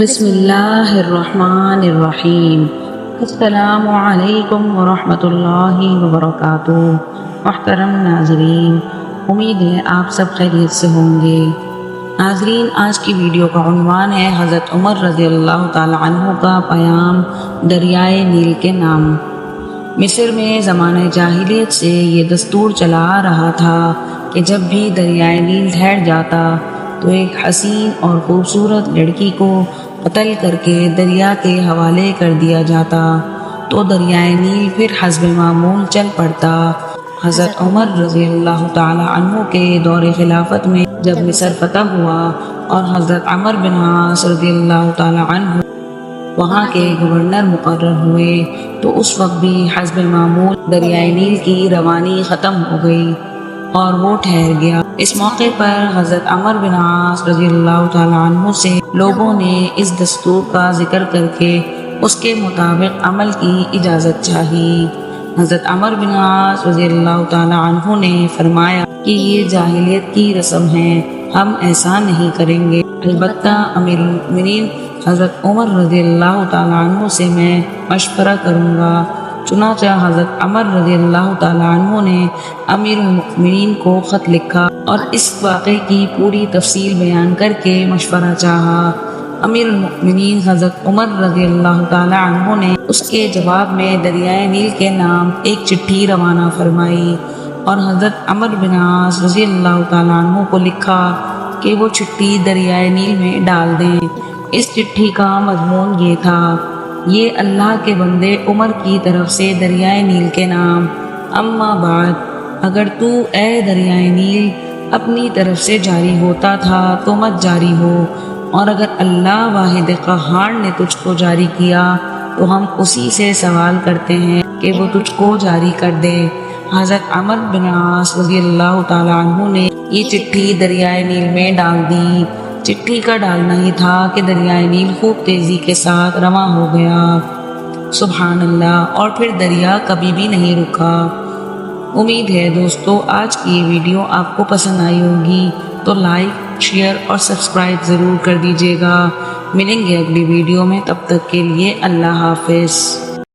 بسم اللہ الرحمن الرحیم۔ السلام علیکم ورحمۃ اللہ وبرکاتہ۔ محترم ناظرین، امید ہے آپ سب خیریت سے ہوں گے۔ ناظرین، آج کی ویڈیو کا عنوان ہے حضرت عمر رضی اللہ تعالی عنہ کا پیام دریائے نیل کے نام۔ مصر میں زمانہ جاہلیت سے یہ دستور چلا آ رہا تھا کہ جب بھی دریائے نیل ٹھہر جاتا تو ایک حسین اور خوبصورت لڑکی کو قتل کر کے دریا کے حوالے کر دیا جاتا تو دریائے نیل پھر حسب معمول چل پڑتا۔ حضرت عمر رضی اللہ تعالی عنہ کے دور خلافت میں جب مصر فتح ہوا اور حضرت عمر بن عاص رضی اللہ تعالی عنہ وہاں کے گورنر مقرر ہوئے تو اس وقت بھی حسب معمول دریائے نیل کی روانی ختم ہو گئی اور وہ ٹھہر گیا۔ اس موقع پر حضرت عمر بن عاص رضی اللہ تعالی عنہ سے لوگوں نے اس دستور کا ذکر کر کے اس کے مطابق عمل کی اجازت چاہی۔ حضرت عمر بن عاص رضی اللہ تعالی عنہ نے فرمایا کہ یہ جاہلیت کی رسم ہے، ہم ایسا نہیں کریں گے، البتہ امیر المؤمنین حضرت عمر رضی اللہ تعالی عنہ سے میں مشورہ کروں گا۔ چنانچہ حضرت عمر رضی اللہ تعالی عنہ نے امیر المؤمنین کو خط لکھا اور اس واقعے کی پوری تفصیل بیان کر کے مشورہ چاہا۔ امیر المؤمنین حضرت عمر رضی اللہ تعالی عنہ نے اس کے جواب میں دریائے نیل کے نام ایک چٹھی روانہ فرمائی اور حضرت عمر بن عاص رضی اللہ تعالی عنہ کو لکھا کہ وہ چٹھی دریائے نیل میں ڈال دیں۔ اس چٹھی کا مضمون یہ تھا: یہ اللہ کے بندے عمر کی طرف سے دریائے نیل کے نام، اما بعد، اگر تو اے دریائے نیل اپنی طرف سے جاری ہوتا تھا تو مت جاری ہو، اور اگر اللہ واحد قہار نے تجھ کو جاری کیا تو ہم اسی سے سوال کرتے ہیں کہ وہ تجھ کو جاری کر دے۔ حضرت عمر بن عاص رضی اللہ تعالی عنہ نے یہ چٹھی دریائے نیل میں ڈال دی۔ چٹھی کا ڈالنا ہی تھا کہ دریائے نیل خوب تیزی کے ساتھ رواں ہو گیا، سبحان اللہ، اور پھر دریا کبھی بھی نہیں رکا۔ امید ہے دوستو آج کی یہ ویڈیو آپ کو پسند آئی ہوگی، تو لائک، شیئر اور سبسکرائب ضرور کر دیجیے گا۔ ملیں گے اگلی ویڈیو میں، تب تک کے لیے اللہ حافظ۔